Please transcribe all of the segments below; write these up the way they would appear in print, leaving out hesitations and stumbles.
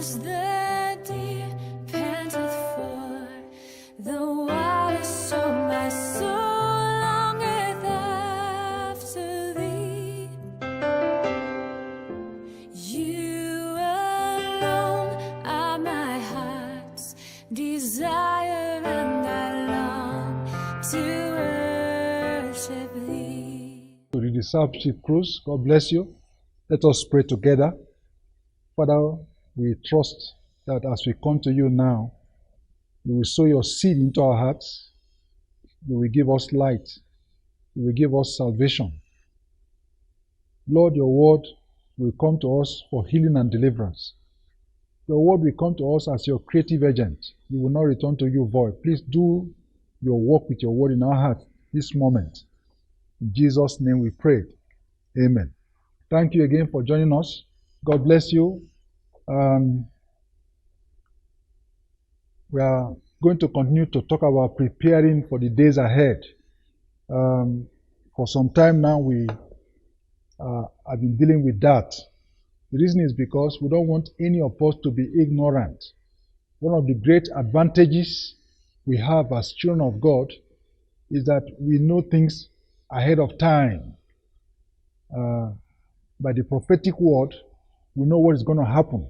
as the deer panteth for the water, so my soul longeth after thee. You alone are my heart's desire, and I long to worship thee. To the discipleship cruise, God bless you. Let us pray together. Father, we trust that as we come to you now, you will sow your seed into our hearts. You will give us light. You will give us salvation. Lord, your word will come to us for healing and deliverance. Your word will come to us as your creative agent. You will not return to you void. Please do your work with your word in our heart this moment. In Jesus' name we pray. Amen. Thank you again for joining us. God bless you. We are going to continue to talk about preparing for the days ahead. For some time now, we have been dealing with that. The reason is because we don't want any of us to be ignorant. One of the great advantages we have as children of God is that we know things ahead of time. By the prophetic word, we know what is going to happen.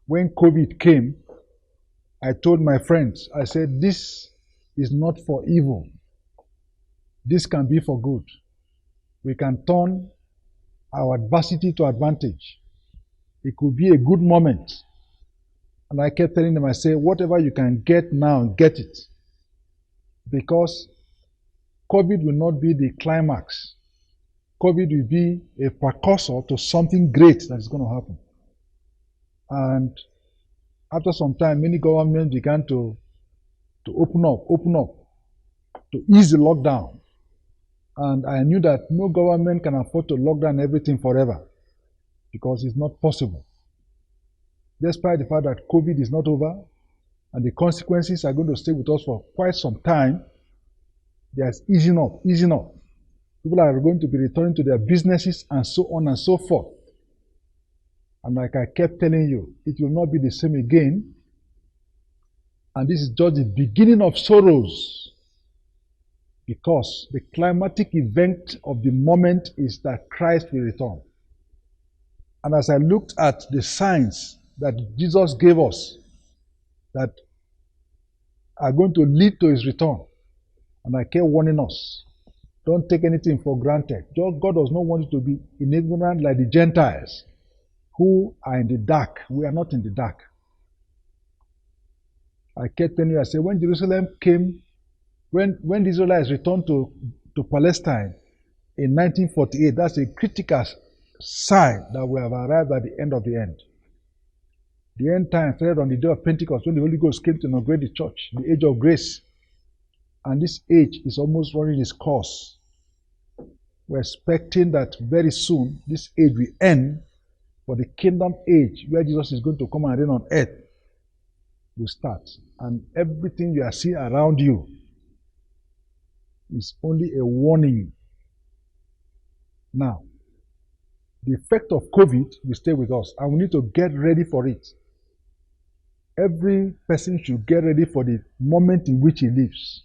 When COVID came, I told my friends, I said, this is not for evil. This can be for good. We can turn our adversity to advantage. It could be a good moment. And I kept telling them, I said, whatever you can get now, get it. Because COVID will not be the climax. COVID will be a precursor to something great that is going to happen. And after some time, many governments began to open up, to ease the lockdown. And I knew that no government can afford to lock down everything forever, because it's not possible. Despite the fact that COVID is not over, and the consequences are going to stay with us for quite some time, there's easing up. People are going to be returning to their businesses and so on and so forth. And like I kept telling you, it will not be the same again. And this is just the beginning of sorrows. Because the climatic event of the moment is that Christ will return. And as I looked at the signs that Jesus gave us that are going to lead to his return, and I kept warning us, don't take anything for granted. God does not want you to be ignorant like the Gentiles who are in the dark. We are not in the dark. I kept telling you, I said, when Jerusalem came, when the Israelites returned to Palestine in 1948, that's a critical sign that we have arrived at the end of the end. The end time started on the day of Pentecost, when the Holy Ghost came to inaugurate the church, the age of grace. And this age is almost running its course. We're expecting that very soon this age will end, but the kingdom age, where Jesus is going to come and reign on earth, will start. And everything you are seeing around you is only a warning. Now, the effect of COVID will stay with us, and we need to get ready for it. Every person should get ready for the moment in which he lives.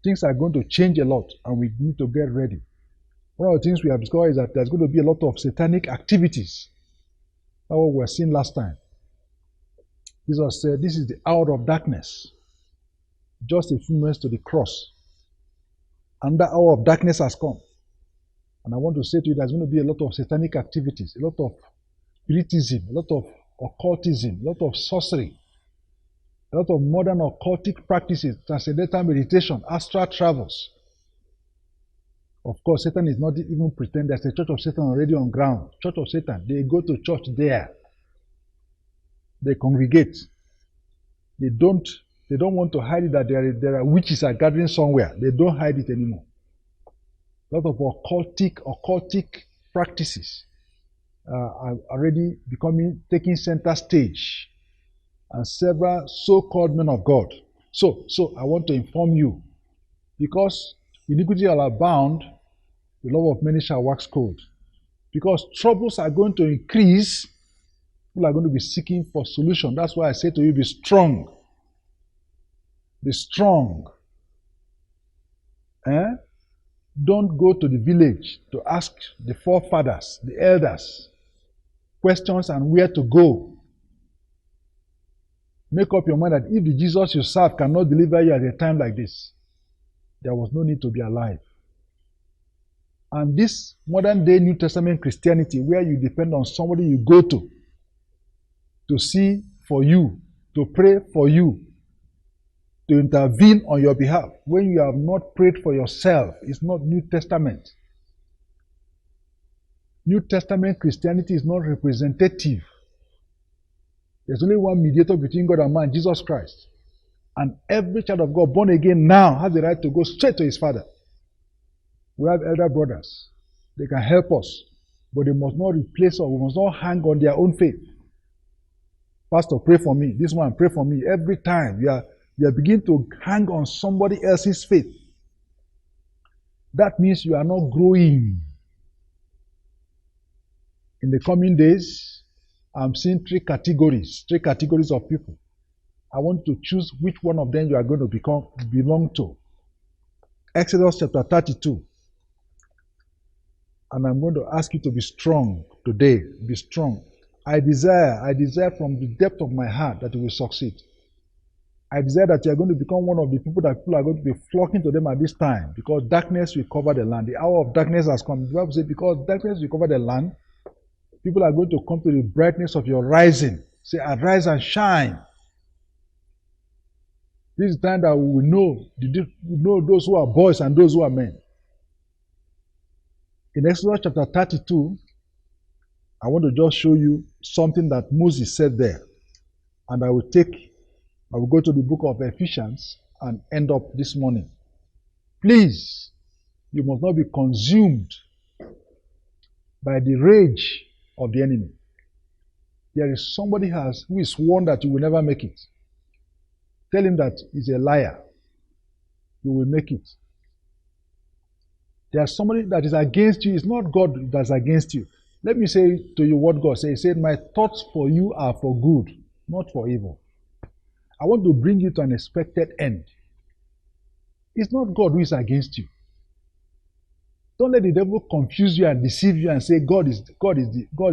Things are going to change a lot, and we need to get ready. One of the things we have discovered is that there's going to be a lot of satanic activities. That's what we were seeing last time. Jesus said, this is the hour of darkness. Just a few minutes to the cross. And that hour of darkness has come. And I want to say to you, there's going to be a lot of satanic activities, a lot of spiritism, a lot of occultism, a lot of sorcery, a lot of modern occultic practices, transcendental meditation, astral travels. Of course, Satan is not even pretend there's a church of Satan already on ground. Church of Satan, they go to church there. They congregate. They don't want to hide it that there are witches are gathering somewhere. They don't hide it anymore. A lot of occultic practices are already taking center stage. And several so-called men of God. So I want to inform you, because iniquity shall abound, the love of many shall wax cold. Because troubles are going to increase People are going to be seeking for solution. That's why I say to you, be strong. Be strong. Don't go to the village to ask the forefathers, the elders, questions and where to go. Make up your mind that if the Jesus you serve cannot deliver you at a time like this, there was no need to be alive. And this modern day New Testament Christianity, where you depend on somebody you go to see for you, to pray for you, to intervene on your behalf, when you have not prayed for yourself, it's not New Testament. New Testament Christianity is not representative. There's only one mediator between God and man, Jesus Christ. And every child of God born again now has the right to go straight to his Father. We have elder brothers. They can help us. But they must not replace us. We must not hang on their own faith. Pastor, pray for me. This one, pray for me. Every time you are beginning to hang on somebody else's faith, that means you are not growing. In the coming days, I'm seeing three categories of people. I want to choose which one of them you are going to belong to. Exodus chapter 32. And I'm going to ask you to be strong today. Be strong. I desire from the depth of my heart that you will succeed. I desire that you are going to become one of the people that people are going to be flocking to them at this time, because darkness will cover the land. The hour of darkness has come. The Bible says, because darkness will cover the land, people are going to come to the brightness of your rising. Say, arise and shine. This is the time that we will know those who are boys and those who are men. In Exodus chapter 32, I want to just show you something that Moses said there. And I will go to the book of Ephesians and end up this morning. Please, you must not be consumed by the rage of the enemy. There is somebody who is sworn that you will never make it. Tell him that he's a liar. You will make it. There's somebody that is against you. It's not God that's against you. Let me say to you what God said. He said, my thoughts for you are for good, not for evil. I want to bring you to an expected end. It's not God who is against you. Don't let the devil confuse you and deceive you and say God is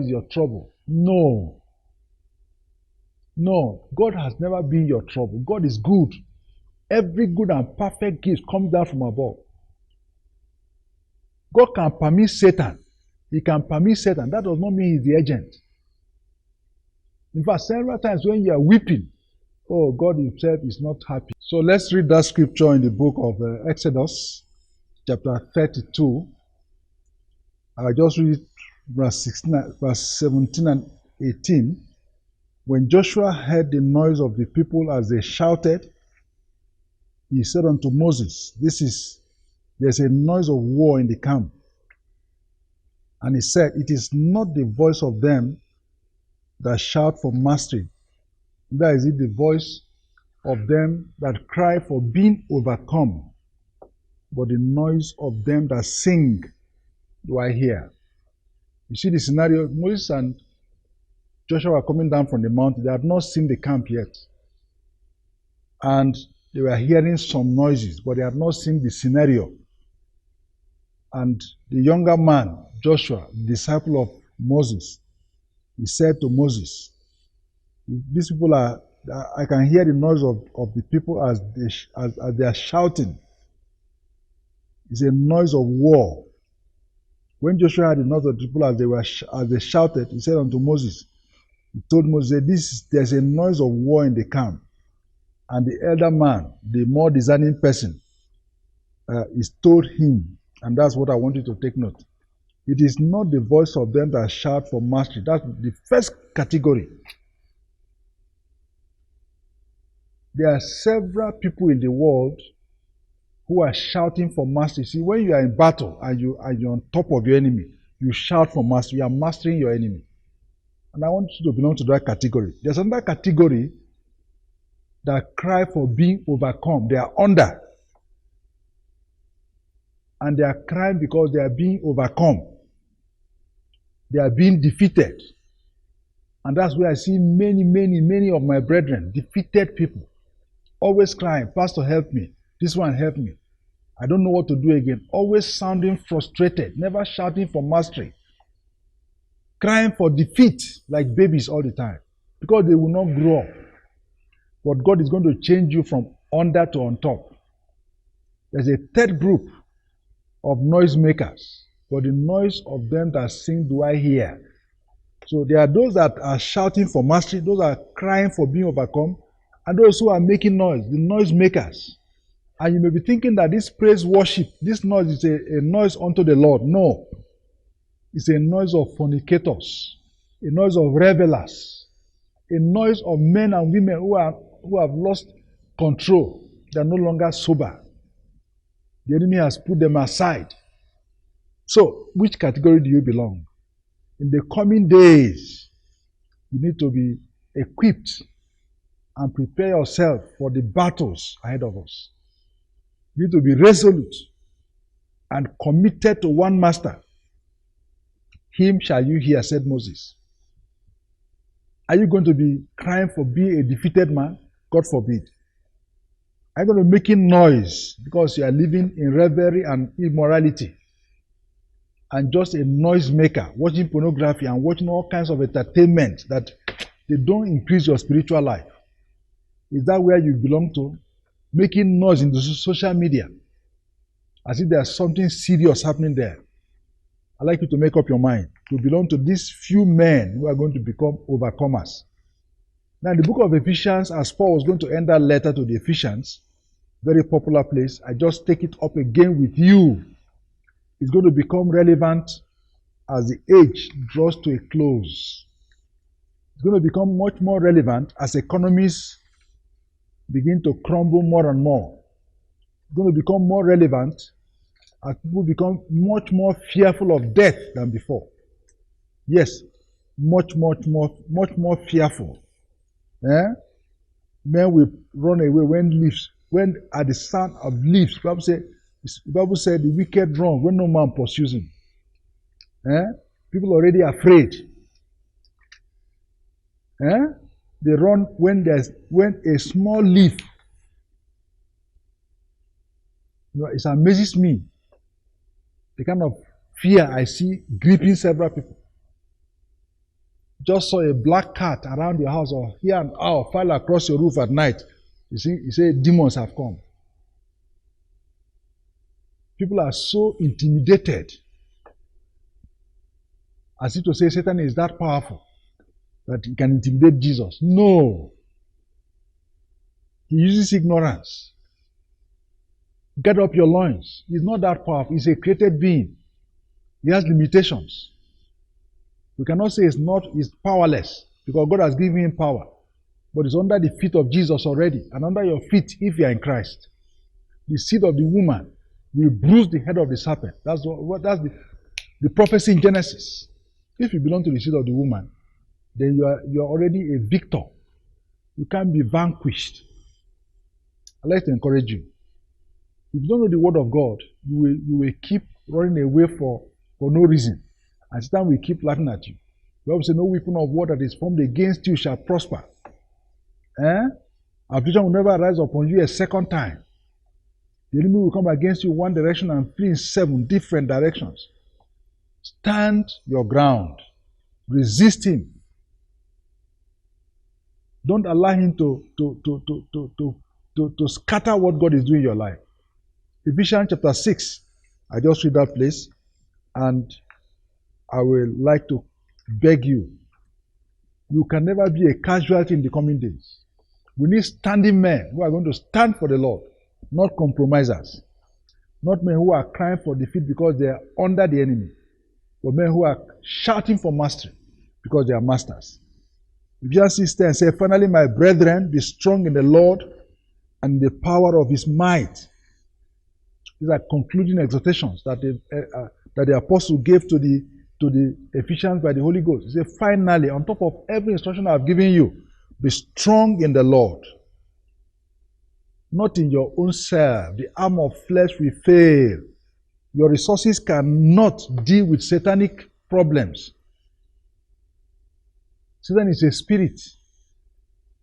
your trouble. No. No, God has never been your trouble. God is good. Every good and perfect gift comes down from above. God can permit Satan. He can permit Satan. That does not mean he's the agent. In fact, several times when you are weeping, oh, God himself is not happy. So let's read that scripture in the book of Exodus, chapter 32. I'll just read verse 17 and 18. When Joshua heard the noise of the people as they shouted, he said unto Moses, there's a noise of war in the camp. And he said, it is not the voice of them that shout for mastery. Neither is it the voice of them that cry for being overcome, but the noise of them that sing do I hear. You see the scenario, Moses and Joshua were coming down from the mountain. They had not seen the camp yet. And they were hearing some noises, but they had not seen the scenario. And the younger man, Joshua, the disciple of Moses, he said to Moses, these people I can hear the noise of the people as they are shouting. It's a noise of war. When Joshua had the noise of the people as they shouted, he said unto Moses, he told Moses, there's a noise of war in the camp. And the elder man, the more discerning person, is told him, and that's what I want you to take note. It is not the voice of them that shout for mastery. That's the first category. There are several people in the world who are shouting for mastery. See, when you are in battle and you're on top of your enemy, you shout for mastery. You are mastering your enemy. And I want you to belong to that category. There's another category that cry for being overcome. They are under. And they are crying because they are being overcome. They are being defeated. And that's where I see many of my brethren, defeated people, always crying, Pastor, help me. This one, help me. I don't know what to do again. Always sounding frustrated, never shouting for mastery. Crying for defeat like babies all the time because they will not grow up. But God is going to change you from under to on top. There's a third group of noisemakers, but the noise of them that sing do I hear. So there are those that are shouting for mastery, those are crying for being overcome, and those who are making noise, the noisemakers. And you may be thinking that this praise worship, this noise is a noise unto the Lord. No. It's a noise of fornicators, a noise of revelers, a noise of men and women who have lost control. They are no longer sober. The enemy has put them aside. So, which category do you belong? In the coming days, you need to be equipped and prepare yourself for the battles ahead of us. You need to be resolute and committed to one master. Him shall you hear, said Moses. Are you going to be crying for being a defeated man? God forbid. Are you going to be making noise because you are living in revelry and immorality and just a noisemaker, watching pornography and watching all kinds of entertainment that they don't increase your spiritual life? Is that where you belong to? Making noise in the social media as if there's something serious happening there. I'd like you to make up your mind to belong to these few men who are going to become overcomers. Now, in the book of Ephesians, as Paul was going to end that letter to the Ephesians, very popular place, I just take it up again with you. It's going to become relevant as the age draws to a close. It's going to become much more relevant as economies begin to crumble more and more. It's going to become more relevant as people become much more fearful of death than before. Yes, much more fearful. Men will run away when at the sound of leaves. The Bible said the wicked run when no man pursues him. People are already afraid. They run when a small leaf. It amazes me the kind of fear I see gripping several people. Just saw a black cat around your house or hear an owl fly across your roof at night. You say demons have come. People are so intimidated as if to say Satan is that powerful that he can intimidate Jesus. No. He uses ignorance. Get up your loins. He's not that powerful. He's a created being. He has limitations. We cannot say he's powerless because God has given him power. But it's under the feet of Jesus already and under your feet if you are in Christ. The seed of the woman will bruise the head of the serpent. That's the prophecy in Genesis. If you belong to the seed of the woman, then you are already a victor. You can't be vanquished. I'd like to encourage you. If you don't know the word of God, you will keep running away for no reason. And Satan will keep laughing at you. The Bible says, no weapon of war that is formed against you shall prosper. Affliction will never rise upon you a second time. The enemy will come against you one direction and flee in 7 different directions. Stand your ground. Resist him. Don't allow him to scatter what God is doing in your life. Ephesians chapter 6. I just read that place and I will like to beg you. You can never be a casualty in the coming days. We need standing men who are going to stand for the Lord, not compromisers. Not men who are crying for defeat because they are under the enemy, but men who are shouting for mastery because they are masters. Ephesians 6:10 and say, finally, my brethren, be strong in the Lord and the power of his might. These are concluding exhortations that the apostle gave to the Ephesians by the Holy Ghost. He said, finally, on top of every instruction I have given you, be strong in the Lord. Not in your own self. The arm of flesh will fail. Your resources cannot deal with satanic problems. Satan is a spirit.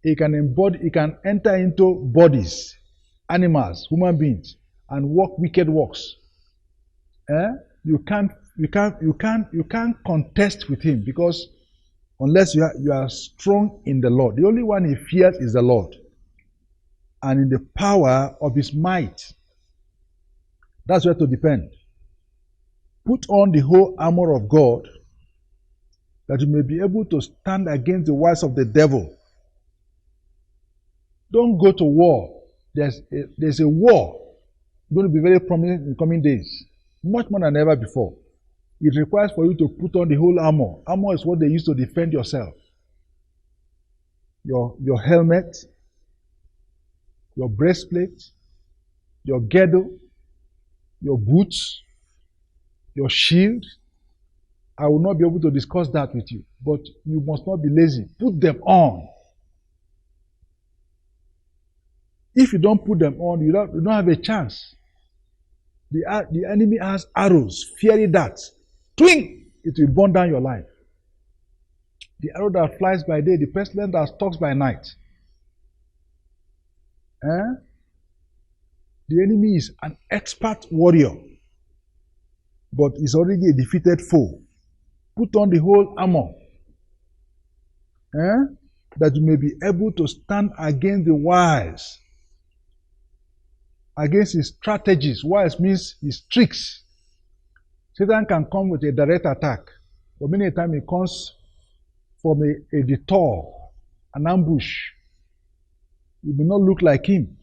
He can enter into bodies, animals, human beings, and work wicked works. You can't contest with him, because unless you are strong in the Lord. The only one he fears is the Lord, and in the power of his might. That's where to depend. Put on the whole armor of God, that you may be able to stand against the wiles of the devil. Don't go to war. There's a war going to be very prominent in the coming days, much more than ever before. It requires for you to put on the whole armor. Armor is what they use to defend yourself. Your helmet, your breastplate, your girdle, your boots, your shield. I will not be able to discuss that with you, but you must not be lazy. Put them on. If you don't put them on, you don't have a chance. The enemy has arrows, fiery darts. Twing! It will burn down your life. The arrow that flies by day, the pestilence that stalks by night. The enemy is an expert warrior, but is already a defeated foe. Put on the whole armor, that you may be able to stand against the wiles, against his strategies. Wiles means his tricks. Satan can come with a direct attack, but many times he comes from a detour, an ambush. It may not look like him.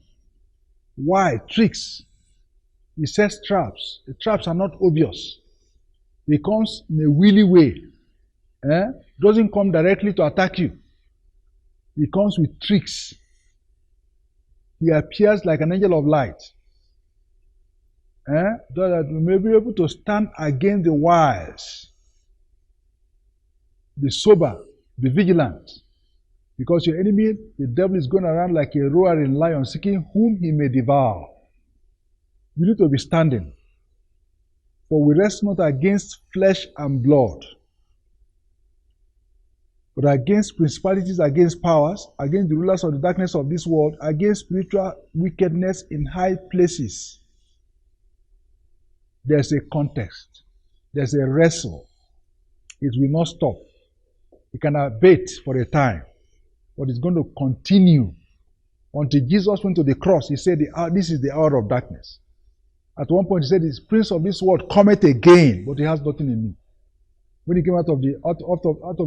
Why? Tricks. He sets traps. The traps are not obvious. He comes in a wily way. Doesn't come directly to attack you. He comes with tricks. He appears like an angel of light. So that we may be able to stand against the wiles. Be sober, be vigilant. Because your enemy, the devil, is going around like a roaring lion, seeking whom he may devour. You need to be standing. For we wrestle not against flesh and blood, but against principalities, against powers, against the rulers of the darkness of this world, against spiritual wickedness in high places. There's a context. There's a wrestle. It will not stop. It can abate for a time, but it's going to continue until Jesus went to the cross. He said, this is the hour of darkness. At one point he said, this prince of this world cometh again, but he has nothing in me. When he came out of the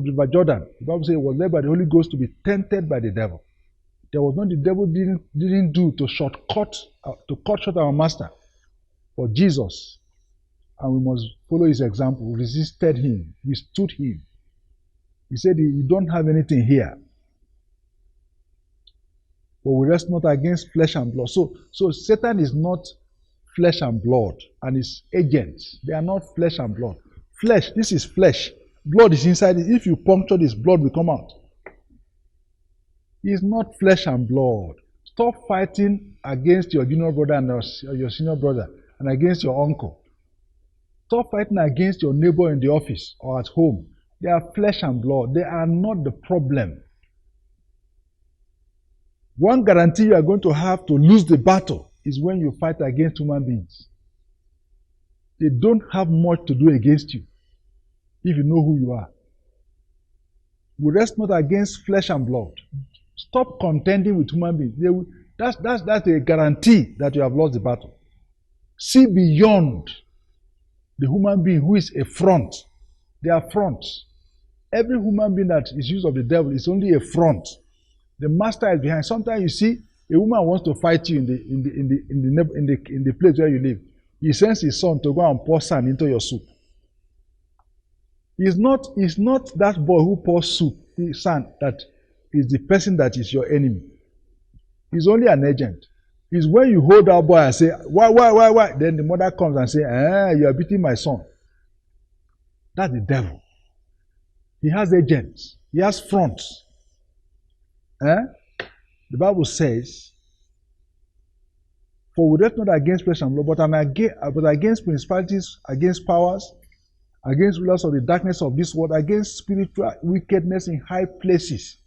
river Jordan, the Bible says he was led by the Holy Ghost to be tempted by the devil. There was not the devil didn't do to cut short our master, but Jesus. And we must follow his example. Resisted him, withstood him. He said, you don't have anything here. But we rest not against flesh and blood. So Satan is not flesh and blood, and his agents, they are not flesh and blood. Flesh, this is flesh. Blood is inside it. If you puncture this, blood will come out. He is not flesh and blood. Stop fighting against your junior brother and your senior brother, and against your uncle. Stop fighting against your neighbor in the office or at home. They are flesh and blood. They are not the problem. One guarantee you are going to have to lose the battle is when you fight against human beings. They don't have much to do against you if you know who you are. We rest not against flesh and blood. Stop contending with human beings. That's a guarantee that you have lost the battle. See beyond the human being who is a front. They are fronts. Every human being that is used of the devil is only a front. The master is behind. Sometimes you see a woman wants to fight you in the place where you live. He sends his son to go and pour sand into your soup. It's not that boy who pours sand that is the person that is your enemy. He's only an agent. It's when you hold that boy and say, why? Then the mother comes and says, you are beating my son. That's the devil. He has agents. He has fronts. The Bible says, for we wrestle not against flesh and blood, but against principalities, against powers, against rulers of the darkness of this world, against spiritual wickedness in high places.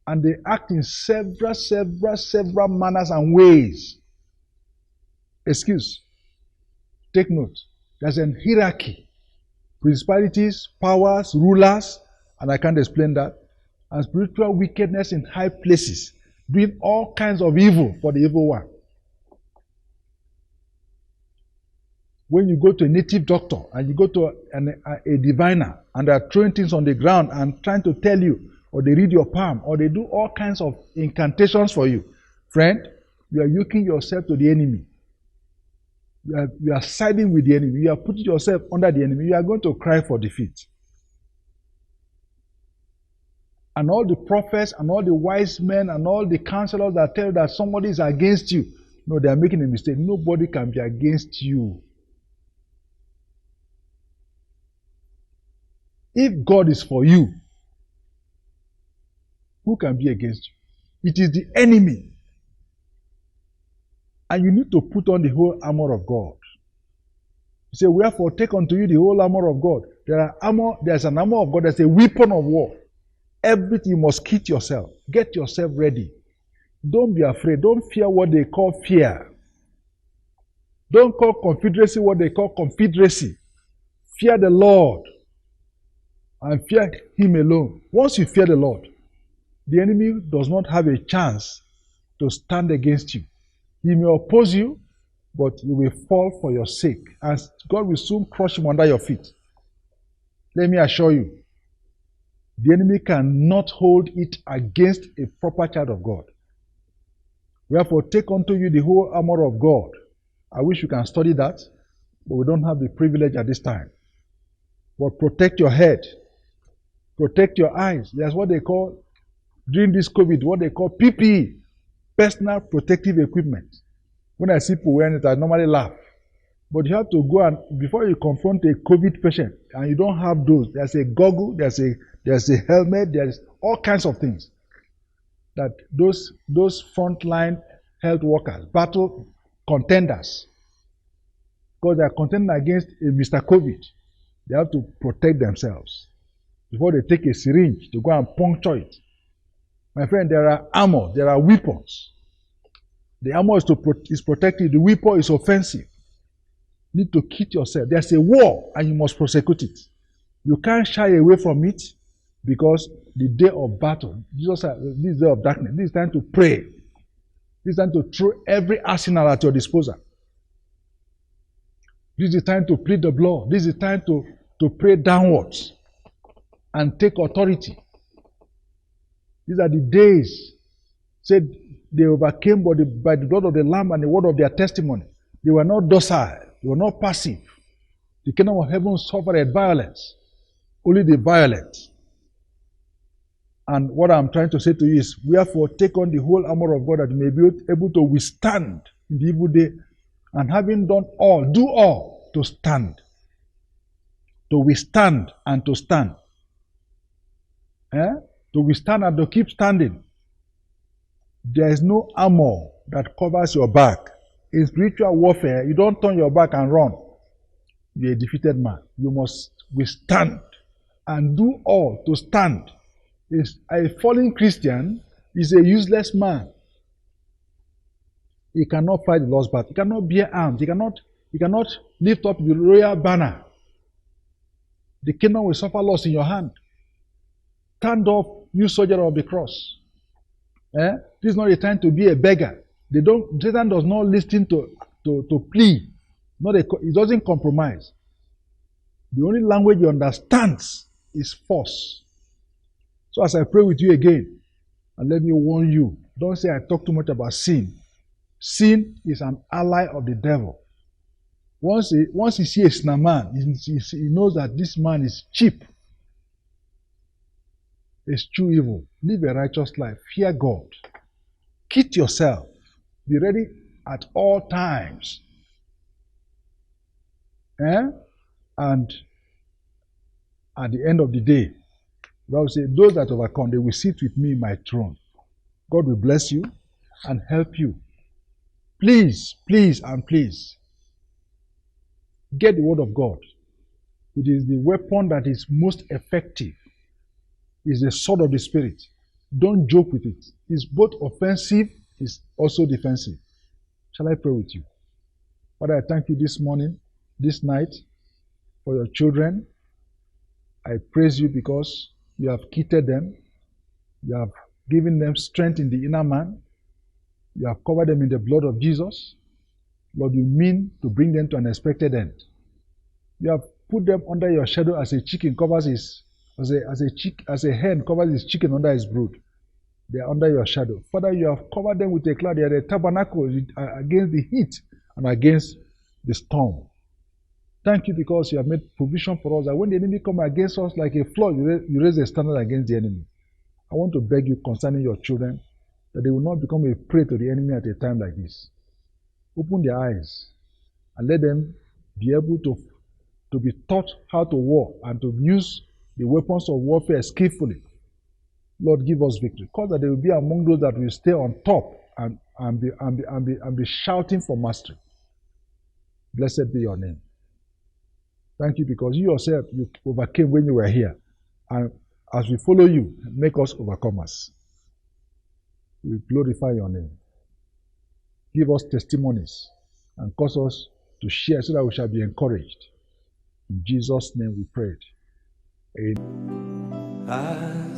And they act in several manners and ways. Excuse. Take note. There's an hierarchy. Principalities, powers, rulers, and I can't explain that. And spiritual wickedness in high places, doing all kinds of evil for the evil one. When you go to a native doctor and you go to a diviner and they are throwing things on the ground and trying to tell you, or they read your palm, or they do all kinds of incantations for you, friend, you are yoking yourself to the enemy. You are siding with the enemy. You are putting yourself under the enemy. You are going to cry for defeat. And all the prophets and all the wise men and all the counselors that tell you that somebody is against you, no, they are making a mistake. Nobody can be against you. If God is for you, who can be against you? It is the enemy. And you need to put on the whole armor of God. You say, wherefore take unto you the whole armor of God. There's an armor of God, there's a weapon of war. Everything, you must kit yourself. Get yourself ready. Don't be afraid. Don't fear what they call fear. Don't call confederacy what they call confederacy. Fear the Lord. And fear Him alone. Once you fear the Lord, the enemy does not have a chance to stand against you. He may oppose you, but you will fall for your sake. And God will soon crush him under your feet. Let me assure you, the enemy cannot hold it against a proper child of God. Wherefore, take unto you the whole armor of God. I wish you can study that, but we don't have the privilege at this time. But protect your head. Protect your eyes. That's what they call, during this COVID, what they call PPE, personal protective equipment. When I see people wearing it, I normally laugh. But you have to go and, before you confront a COVID patient, and you don't have those, there's a goggle, there's a helmet, there's all kinds of things that those frontline health workers, battle contenders, because they are contending against a Mr. COVID, they have to protect themselves before they take a syringe to go and puncture it. My friend, there are armor, there are weapons. The armor is protective, the weapon is offensive. You need to kit yourself. There's a war and you must prosecute it. You can't shy away from it because the day of battle, Jesus said, this day of darkness, this is time to pray. This is time to throw every arsenal at your disposal. This is the time to plead the blood. This is the time to pray downwards and take authority. These are the days, said they overcame by the blood of the Lamb and the word of their testimony. They were not docile. They were not passive. The kingdom of heaven suffered violence. Only the violent. And what I'm trying to say to you is, wherefore take on the whole armor of God that you may be able to withstand in the evil day. And having done all, do all to stand. To withstand and to stand. To withstand and to keep standing. There is no armor that covers your back. In spiritual warfare, you don't turn your back and run. You're a defeated man. You must withstand and do all to stand. A fallen Christian is a useless man. He cannot fight the Lord's battle. He cannot bear arms. He cannot lift up the royal banner. The kingdom will suffer loss in your hand. Stand up, you soldier of the cross. This is not a time to be a beggar. Satan does not listen to plea. He doesn't compromise. The only language he understands is force. So as I pray with you again, and let me warn you, don't say I talk too much about sin. Sin is an ally of the devil. Once he sees a sinner man, he knows that this man is cheap. It's true evil. Live a righteous life. Fear God. Kit yourself. Be ready at all times. And at the end of the day, the Bible says, those that overcome, they will sit with me in my throne. God will bless you and help you. Please, please, and please, get the word of God. It is the weapon that is most effective. It's the sword of the Spirit. Don't joke with it. It's both offensive, it's also defensive. Shall I pray with you? Father, I thank you this morning, this night, for your children. I praise you because you have kitted them. You have given them strength in the inner man. You have covered them in the blood of Jesus. Lord, you mean to bring them to an expected end. You have put them under your shadow as a chicken covers his, as a hen covers his chicken under his brood. They are under your shadow. Father, you have covered them with a cloud. They are a tabernacle against the heat and against the storm. Thank you because you have made provision for us that when the enemy comes against us like a flood, you raise a standard against the enemy. I want to beg you concerning your children that they will not become a prey to the enemy at a time like this. Open their eyes and let them be able to be taught how to war and to use the weapons of warfare skillfully. Lord, give us victory. Cause that they will be among those that will stay on top and be shouting for mastery. Blessed be your name. Thank you because you yourself, you overcame when you were here. And as we follow you, make us overcomers. We glorify your name. Give us testimonies and cause us to share so that we shall be encouraged. In Jesus' name we prayed. Amen.